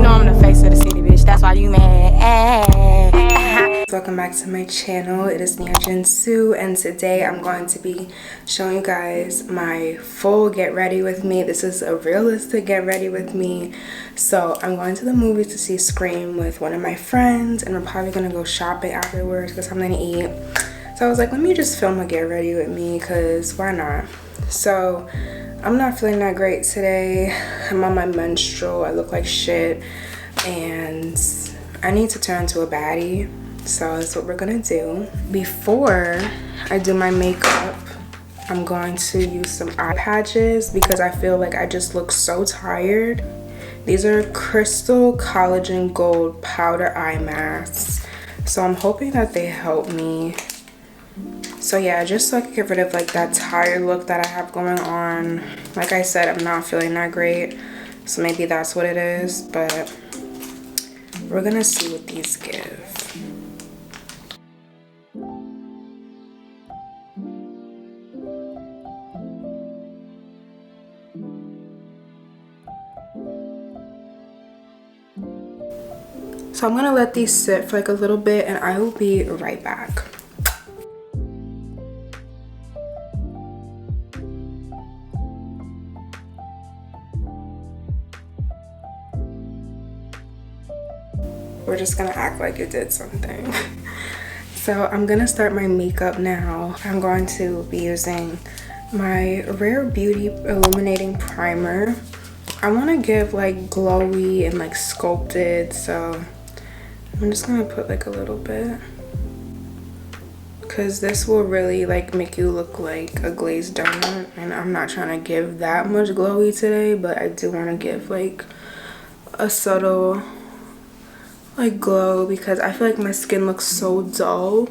I'm the face of the city, bitch. That's why you mad. Welcome back to my channel. It is Sue, and today I'm going to be showing you guys my full get ready with me. This is a realistic get ready with me. So I'm going to the movies to see Scream with one of my friends, and we're probably gonna go shopping afterwards because I'm gonna eat. So I was like, let me just film a get ready with me, because why not? So I'm not feeling that great today. I'm on my menstrual. I look like shit, and I need to turn to a baddie. So that's what we're gonna do. Before I do my makeup, I'm going to use some eye patches because I feel like I just look so tired. These are Crystal Collagen Gold Powder Eye Masks. So I'm hoping that they help me. So yeah, just so I can get rid of like that tired look that I have going on. Like I said, I'm not feeling that great. So maybe that's what it is, but we're gonna see what these give. So I'm gonna let these sit for like a little bit, and I will be right back. We're just gonna act like it did something. So I'm gonna start my makeup now. I'm going to be using my Rare Beauty Illuminating Primer. I want to give like glowy and like sculpted, so I'm just gonna put like a little bit, because this will really like make you look like a glazed donut, and I'm not trying to give that much glowy today, but I do want to give like a subtle like glow because I feel like my skin looks so dull.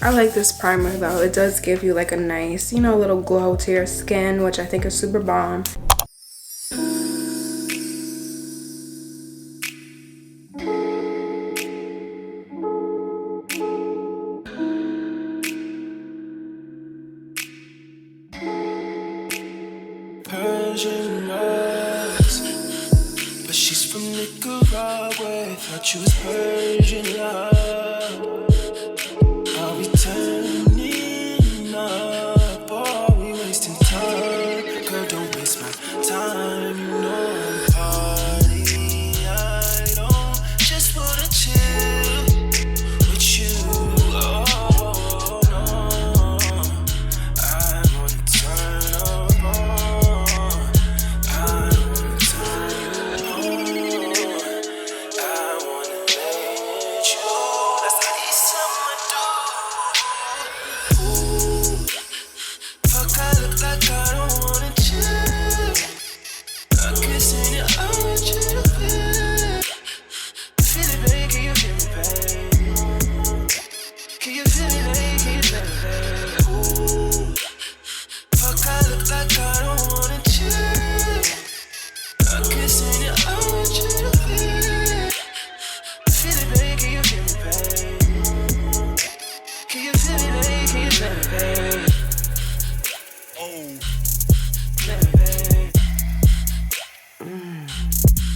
I like this primer though. It does give you like a nice, you know, little glow to your skin, which I think is super bomb. Persian rose, but she's from Nicaragua. Thought you was Persian love. Are we turning up, or are we wasting time? Girl, don't waste my time. You know I'm party. I don't just wanna chill with you. Oh no, I wanna turn up on. I wanna turn on. I wanna let you. That's the least I do. Ooh, fuck, I look like I don't wanna chill. I'm kissing your eyes, you feel. Feel it, baby, can you feel me, babe? Can you feel me, babe? Can you feel me, babe? Ooh, fuck, I look like I don't wanna chill. I'm kissing your eyes, you feel. Feel it, babe, can you feel me, babe? Can you feel me, babe? Can you feel me, babe? Oh, feel me, babe.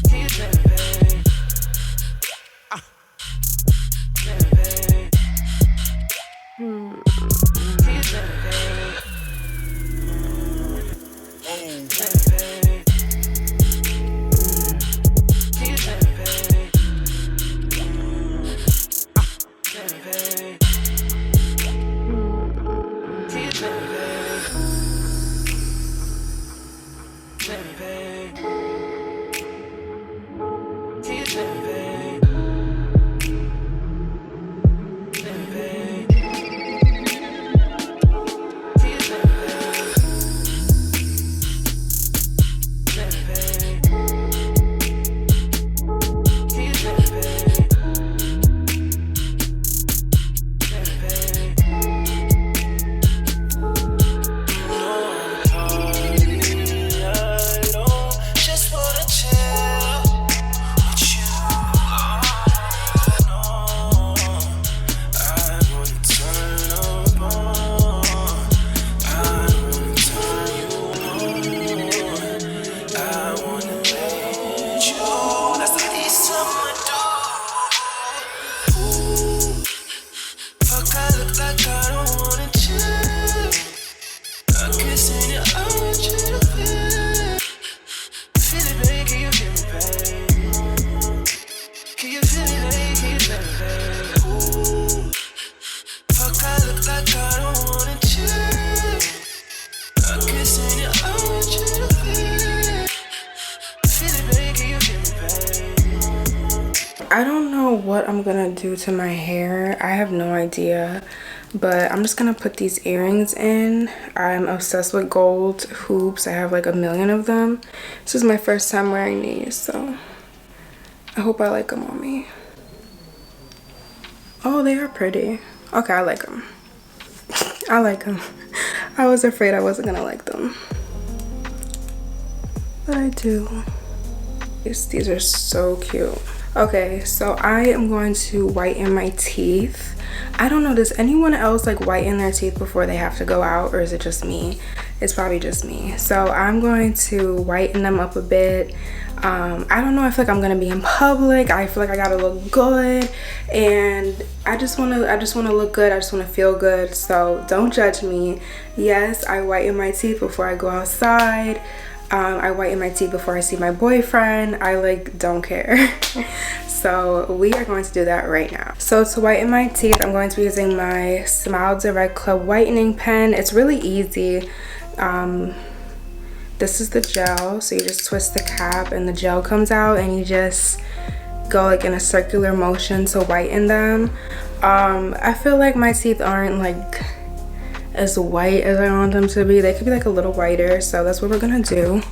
Can you feel me, babe? Feel me, babe. Can you feel me, babe? Oh, feel me, babe. Can you feel me, babe? Feel me, babe. Fuck, I look like I don't wanna chill. I'm kissing your orange to the feel. Feel it, baby, can you feel me, babe? Can you feel me, baby, can you feel me, babe? Ooh. Fuck, I look like I don't wanna chill. I'm kissing your orange to the feel. Feel it, baby, can you feel me, babe? I don't know what I'm gonna do to my hair. I have no idea, but I'm just gonna put these earrings in. I'm obsessed with gold hoops. I have like a million of them. This is my first time wearing these, so I hope I like them on me. Oh, they are pretty. Okay, I like them. I like them. I was afraid I wasn't gonna like them, but I do. These are so cute. Okay, so I am going to whiten my teeth. I don't know, does anyone else like whiten their teeth before they have to go out, or is it just me? It's probably just me. So I'm going to whiten them up a bit. I don't know, I feel like I'm gonna be in public. I feel like I gotta look good, and I just wanna look good. I just wanna feel good, so don't judge me. Yes, I whiten my teeth before I go outside. I whiten my teeth before I see my boyfriend. I like don't care. So we are going to do that right now. So to whiten my teeth, I'm going to be using my Smile Direct Club whitening pen. It's really easy. This is the gel, so you just twist the cap and the gel comes out, and you just go like in a circular motion to whiten them. I feel like my teeth aren't like as white as I want them to be. They could be like a little whiter, so that's what we're gonna do.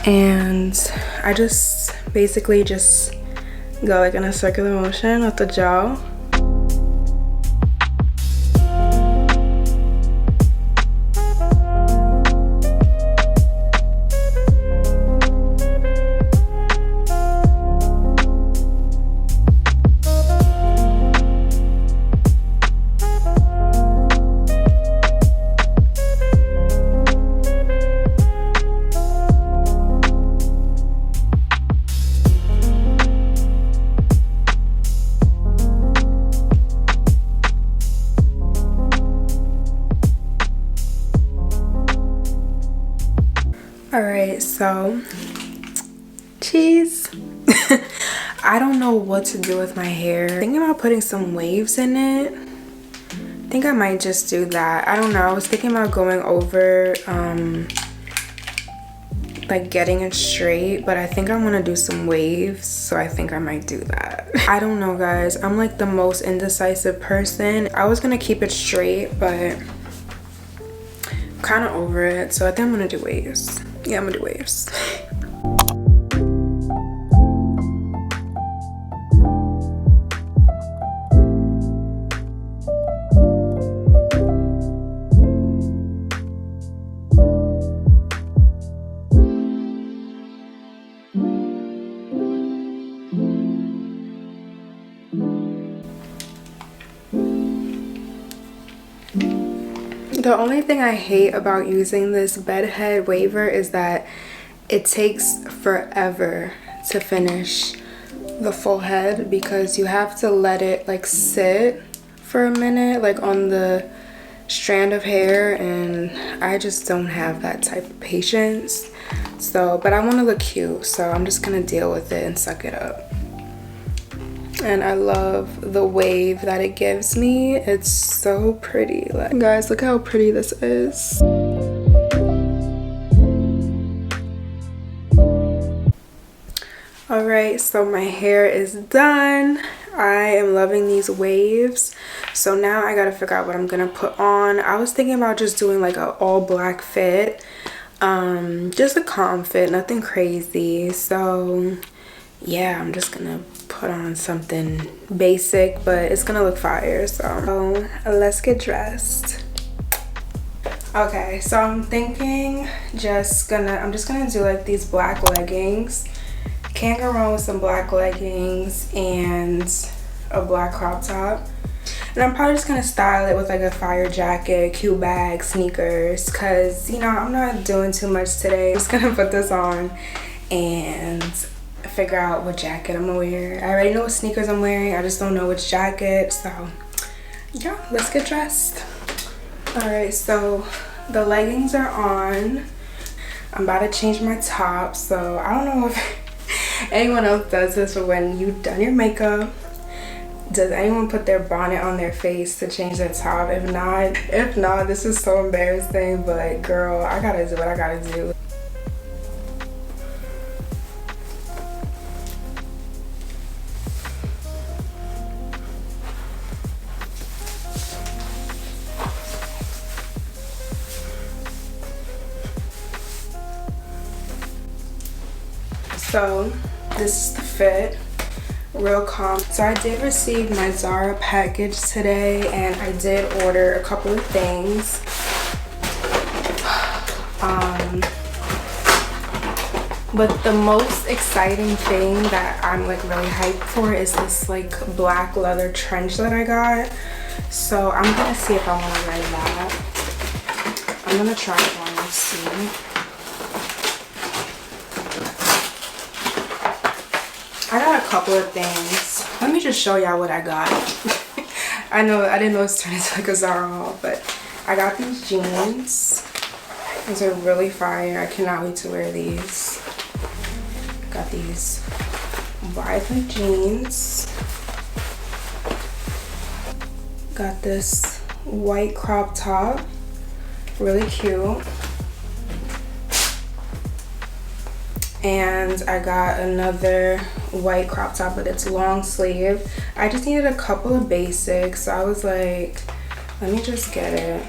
And I just basically just go like in a circular motion with the gel. Alright, so cheese. I don't know what to do with my hair. Thinking about putting some waves in it. I think I might just do that. I don't know. I was thinking about going over like getting it straight, but I think I want to do some waves, so I think I might do that. I don't know, guys. I'm like the most indecisive person. I was gonna keep it straight, but I'm kind of over it, so I think I'm gonna do waves. Yeah, I'm gonna do waves. The only thing I hate about using this bedhead waver is that it takes forever to finish the full head, because you have to let it like sit for a minute like on the strand of hair, and I just don't have that type of patience. So, but I want to look cute, so I'm just gonna deal with it and suck it up. And I love the wave that it gives me. It's so pretty. Like, guys, look how pretty this is. Alright, so my hair is done. I am loving these waves. So now I gotta figure out what I'm gonna put on. I was thinking about just doing like an all black fit. Just a calm fit, nothing crazy. So yeah, I'm just gonna put on something basic, but it's gonna look fire. So let's get dressed. Okay, so I'm thinking I'm just gonna do like these black leggings. Can't go wrong with some black leggings and a black crop top. And I'm probably just gonna style it with like a fire jacket, cute bag, sneakers, cause you know I'm not doing too much today. I'm just gonna put this on and figure out what jacket I'm gonna wear. I already know what sneakers I'm wearing, I just don't know which jacket, so yeah, let's get dressed. All right, so the leggings are on. I'm about to change my top, so I don't know if anyone else does this, but when you've done your makeup, does anyone put their bonnet on their face to change their top? If not, this is so embarrassing, but girl, I gotta do what I gotta do. So this is the fit, real calm. So I did receive my Zara package today, and I did order a couple of things. But the most exciting thing that I'm like really hyped for is this like black leather trench that I got. So I'm gonna see if I want to wear that. I'm gonna try it on and see. I got a couple of things. Let me just show y'all what I got. I didn't know it's turned into like a Zara haul, but I got these jeans. These are really fire. I cannot wait to wear these. Got these wide jeans. Got this white crop top. Really cute. And I got another white crop top, but it's long sleeve. I just needed a couple of basics, so I was like, let me just get it.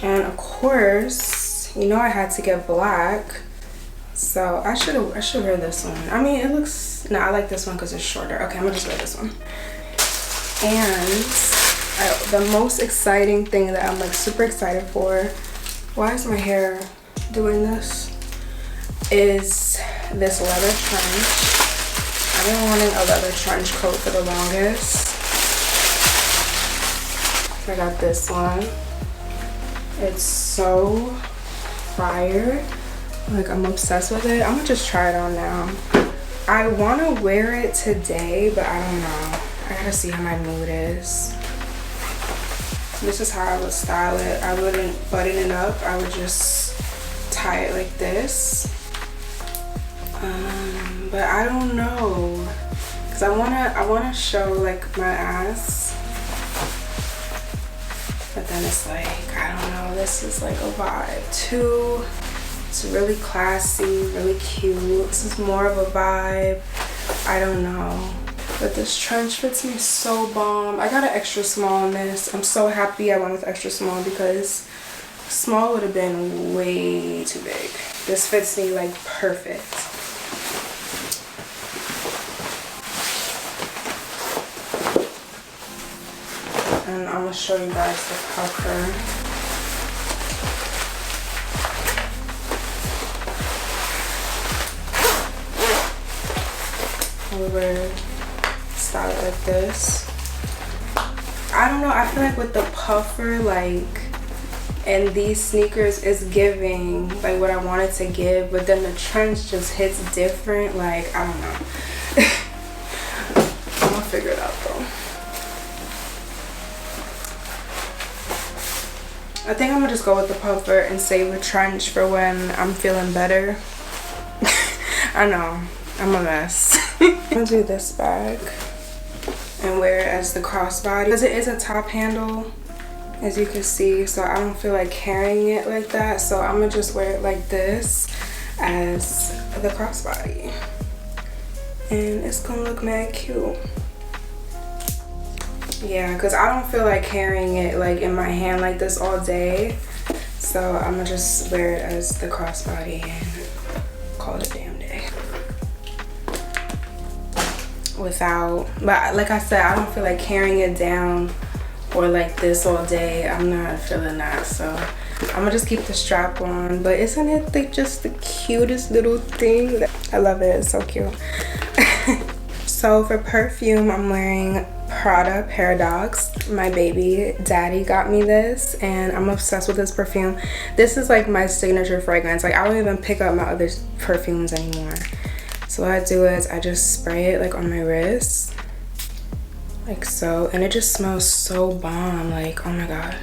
And of course, you know I had to get black, so I should wear this one. I mean, it looks, no, I like this one because it's shorter. Okay, I'm gonna just wear this one. And the most exciting thing that I'm like super excited for, why is my hair doing this, is this leather trench. I've been wanting a leather trench coat for the longest. So I got this one. It's so fire. Like, I'm obsessed with it. I'm gonna just try it on now. I want to wear it today, but I don't know. I gotta see how my mood is. This is how I would style it. I wouldn't button it up. I would just tie it like this. But I don't know, cause I wanna show like my ass. But then it's like, I don't know. This is like a vibe too. It's really classy, really cute. This is more of a vibe. I don't know. But this trench fits me so bomb. I got an extra small in this. I'm so happy I went with extra small because small would have been way too big. This fits me like perfect. And I'm gonna show you guys the puffer. Over. Style it like this. I don't know, I feel like with the puffer, like, and these sneakers is giving like what I wanted to give, but then the trench just hits different. Like, I don't know. I'm gonna figure it out though. I think I'm gonna just go with the puffer and save the trench for when I'm feeling better. I know, I'm a mess. I'm gonna do this bag and wear it as the crossbody because it is a top handle, as you can see, so I don't feel like carrying it like that, so I'm gonna just wear it like this as the crossbody, and it's gonna look mad cute. Yeah, because I don't feel like carrying it like in my hand like this all day, so I'm gonna just wear it as the crossbody and call it a damn day. But like I said, I don't feel like carrying it down or like this all day. I'm not feeling that, so I'm gonna just keep the strap on. But isn't it just the cutest little thing? I love it, it's so cute. So for perfume, I'm wearing Prada Paradox. My baby daddy got me this and I'm obsessed with this perfume. This is like my signature fragrance. Like, I don't even pick up my other perfumes anymore. So what I do is I just spray it like on my wrist, like so, and it just smells so bomb, like oh my god.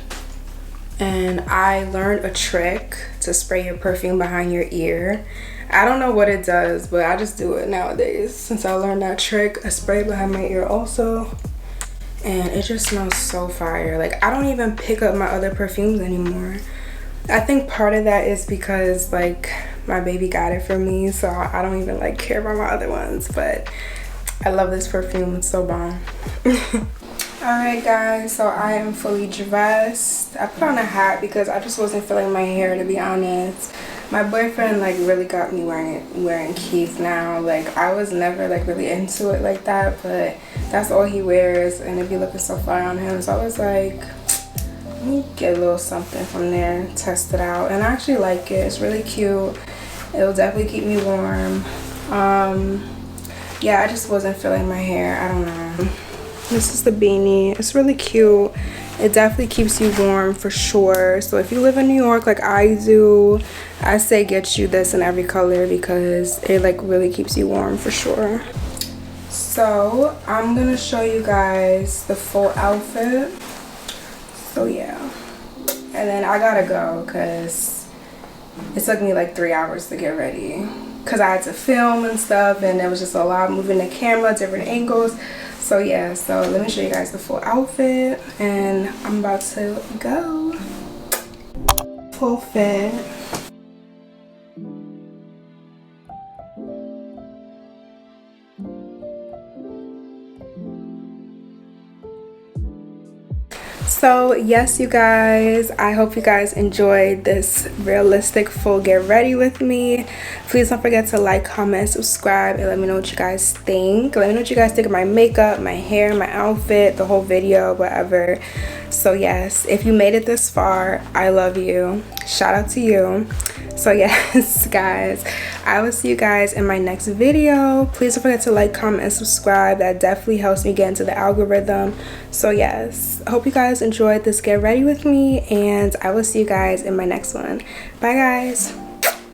And I learned a trick to spray your perfume behind your ear. I don't know what it does, but I just do it nowadays. Since I learned that trick, I spray it behind my ear also, and it just smells so fire. Like I don't even pick up my other perfumes anymore. I think part of that is because like my baby got it for me, so I don't even like care about my other ones, but I love this perfume. It's so bomb. Alright guys, so I am fully dressed. I put on a hat because I just wasn't feeling my hair, to be honest. My boyfriend like really got me wearing keys now. Like I was never like really into it like that, but that's all he wears and it'd be looking so fire on him. So I was like, let me get a little something from there, test it out. And I actually like it. It's really cute. It'll definitely keep me warm. Yeah, I just wasn't feeling my hair. I don't know. This is the beanie. It's really cute. It definitely keeps you warm for sure. So if you live in New York like I do, I say get you this in every color because it like really keeps you warm for sure. So I'm gonna show you guys the full outfit. So yeah, and then I gotta go because it took me like 3 hours to get ready because I had to film and stuff, and it was just a lot moving the camera, different angles. So yeah, so let me show you guys the full outfit, and I'm about to go. Full fit. So yes, you guys, I hope you guys enjoyed this realistic full get ready with me. Please don't forget to like, comment, subscribe, and let me know what you guys think. Let me know what you guys think of my makeup, my hair, my outfit, the whole video, whatever. So yes, if you made it this far, I love you. Shout out to you. So yes, guys, I will see you guys in my next video. Please don't forget to like, comment, and subscribe. That definitely helps me get into the algorithm. So yes, I hope you guys enjoyed this get ready with me, and I will see you guys in my next one. Bye guys.